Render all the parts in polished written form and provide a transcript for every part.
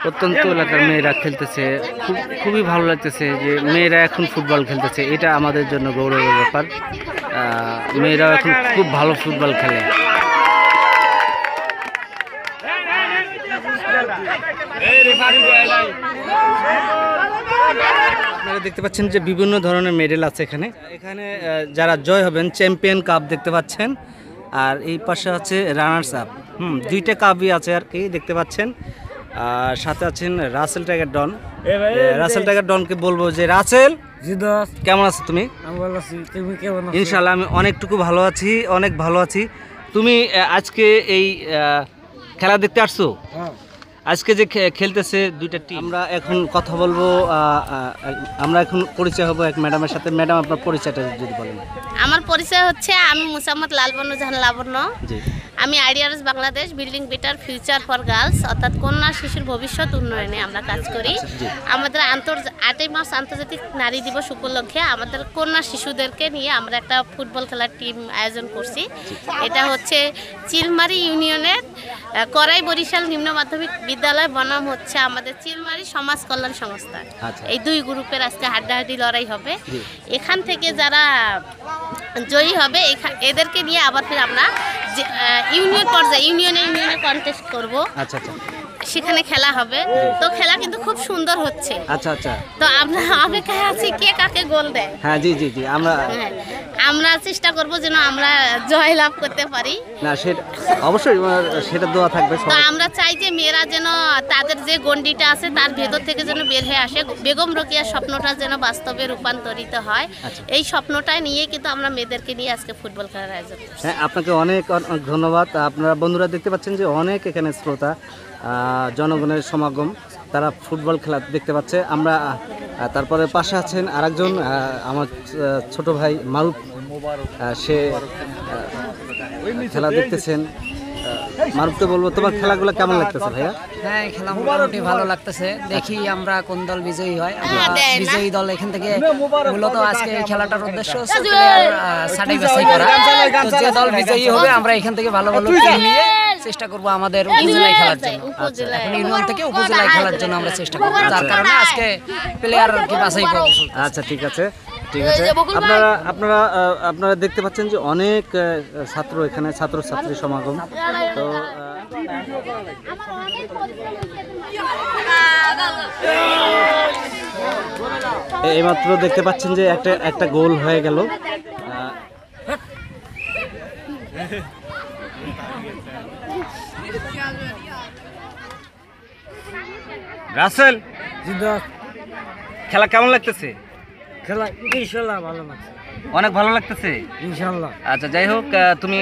প্রত্যন্ত এলাকার মেয়েরা খেলতেছে, খুবই ভালো লাগতেছে যে মেয়েরা এখন ফুটবল খেলতেছে। এটা আমাদের জন্য গৌরবের ব্যাপার। মেয়েরা এখন খুব ভালো ফুটবল খেলে। আপনারা দেখতে পাচ্ছেন যে বিভিন্ন ধরনের মেডেল আছে এখানে। যারা জয় হবেন চ্যাম্পিয়ন কাপ দেখতে পাচ্ছেন, আর এই পাশে আছে রানার্স আপ। দুইটা কাপই আছে আর কি দেখতে পাচ্ছেন। আর সাথে আছেন রাসেল টাইগার ডন। রাসেল টাইগার ডনকে বলবো যে রাসেল, কেমন আছো তুমি? ইনশাআল্লাহ আমি অনেকটুকু ভালো আছি, অনেক ভালো আছি। তুমি আজকে এই খেলা দেখতে আসছো? আজকে যে খেলতেছে দুইটা টিম, আমরা এখন কথা বলবো। আমরা এখন পরিচয় হবো এক ম্যাডামের সাথে। ম্যাডাম, আপনার পরিচয়টা যদি বলেন। আমার পরিচয় হচ্ছে, আমি মুসাম্মদ লালবন্য জাহান লাবণ্য। আমি ideas Bangladesh building better future for girls, অর্থাৎ কন্যা শিশুর ভবিষ্যৎ উন্নয়নে আমরা কাজ করি। আমাদের 8ই মার্চ আন্তর্জাতিক নারী দিবস উপলক্ষে আমাদের কন্যা শিশুদেরকে নিয়ে আমরা একটা ফুটবল খেলার টিম আয়োজন করছি। এটা হচ্ছে চিলমারি ইউনিয়নের করাই বরিশাল নিম্ন মাধ্যমিক বিদ্যালয় বনাম হচ্ছে আমাদের চিলমারি সমাজ কল্যাণ সংস্থা। এই দুই গ্রুপের আজকে হাড্ডাহাড্ডি লড়াই হবে। এখান থেকে যারা জয়ী হবে এদেরকে নিয়ে আবার ফির আমরা ইউনিয়ন পর্যায়ে ইউনিয়নে কন্টেস্ট করব। আচ্ছা, সেখানে খেলা হবে। তো খেলা কিন্তু খুব সুন্দর হচ্ছে। আচ্ছা, তো আমরা অপেক্ষায় আছি কে কাকে গোল দেয়। হ্যাঁ, জি, আমরা চেষ্টা করব যেন আমরা জয় লাভ করতে পারি। না, সেটা অবশ্যই, সেটা দোয়া থাকবে। তো আমরা চাই যে মেয়েরা যেন তাদের যে গন্ডিটা আছে তার ভেতর থেকে যেন বের হয়ে আসে, বেগম রোকেয়ার স্বপ্নটা যেন বাস্তবে রূপান্তরিত হয়। এই স্বপ্নটা নিয়ে কিন্তু আমরা মেয়েদেরকে নিয়ে আজকে ফুটবল খেলার আয়োজন করছি। হ্যাঁ, আপনাকে অনেক ধন্যবাদ। আপনারা বন্ধুরা দেখতে পাচ্ছেন যে অনেক এখানে শ্রোতা, জনগণের সমাগম, তারা ফুটবল খেলা দেখতে পাচ্ছে। আমরা তারপরে পাশে আছেন আরেকজন আমার ছোট ভাই মারুফ, সে খেলা দেখতেছেন। মারুফকে বলবো, তোমার খেলাগুলো কেমন লাগতেছে ভাইয়া? হ্যাঁ, খেলা মোটামুটি ভালো লাগতেছে। দেখি আমরা কোন দল বিজয়ী হয়। বিজয়ী দল এখান থেকে মূলত আজকে এই খেলাটার উদ্দেশ্য হচ্ছে ছাঁটাই বাছাই করা। তো যে দল বিজয়ী হবে আমরা এখান থেকে ভালো ভালো টিম নিয়ে চেষ্টা করব আমাদের উপজেলায় খেলার জন্য। এখন ইউনিয়ন থেকে উপজেলায় খেলার জন্য আমরা চেষ্টা করব, যার কারণে আজকে প্লেয়ারকে বাছাই করব। আচ্ছা, ঠিক আছে। আপনারা দেখতে পাচ্ছেন যে অনেক ছাত্র এখানে, ছাত্রছাত্রী সমাগম। তো এইমাত্র দেখতে পাচ্ছেন যে একটা গোল হয়ে গেল। রাসেল, খেলা কেমন লাগতেছে? খেলা ইনশাআল্লাহ ভালো লাগছে, অনেক ভালো লাগতেছে ইনশাআল্লাহ। আচ্ছা, যাই হোক, তুমি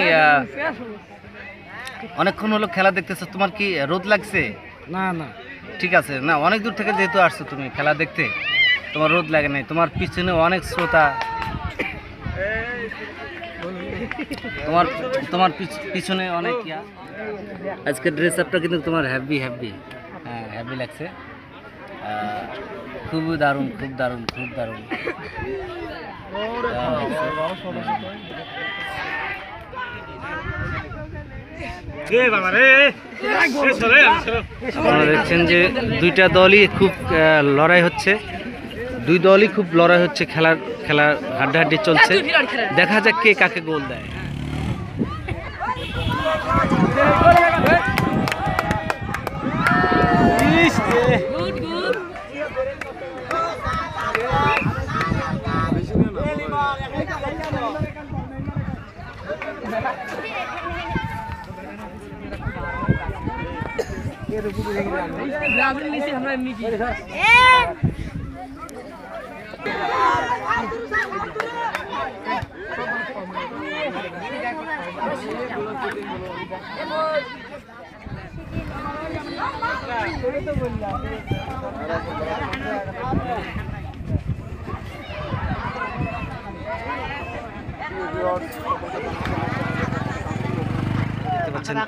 অনেকক্ষণ হলো খেলা দেখতেছো, তোমার কি রোদ লাগছে? না, ঠিক আছে। না, অনেক দূর থেকে যেহেতু আসছো তুমি খেলা দেখতে, তোমার রোদ লাগে নাই। তোমার পিছনে অনেক শ্রোতা, তোমার পিছনে অনেক আজকে ড্রেস আপটা কিন্তু তোমার হ্যাপি লাগছে। খুব দারুণ। আপনারা দেখছেন যে দুইটা দলই খুব লড়াই হচ্ছে, খেলার হাড্ডাহাড্ডি চলছে। দেখা যাক কে কাকে গোল দেয়।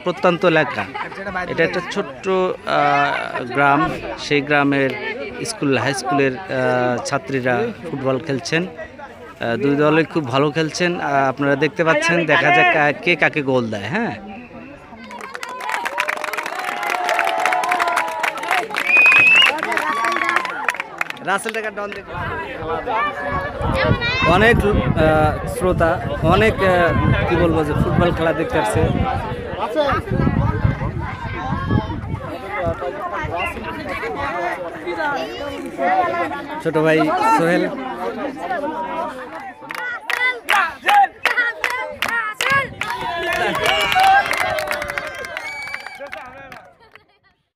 প্রত্যন্ত এলাকা, এটা একটা ছোট্ট গ্রাম। সেই গ্রামের হাই স্কুলের ছাত্রীরা ফুটবল খেলছেন। দুই দলে খুব ভালো খেলছেন, আপনারা দেখতে পাচ্ছেন। দেখা যাক কে কাকে গোল দেয়। হ্যাঁ, রাসেল টাকার ডন দেখে অনেক শ্রোতা অনেক কি বলবো যে ফুটবল খেলা দেখতে আসছে। ছোট ভাই সোহেল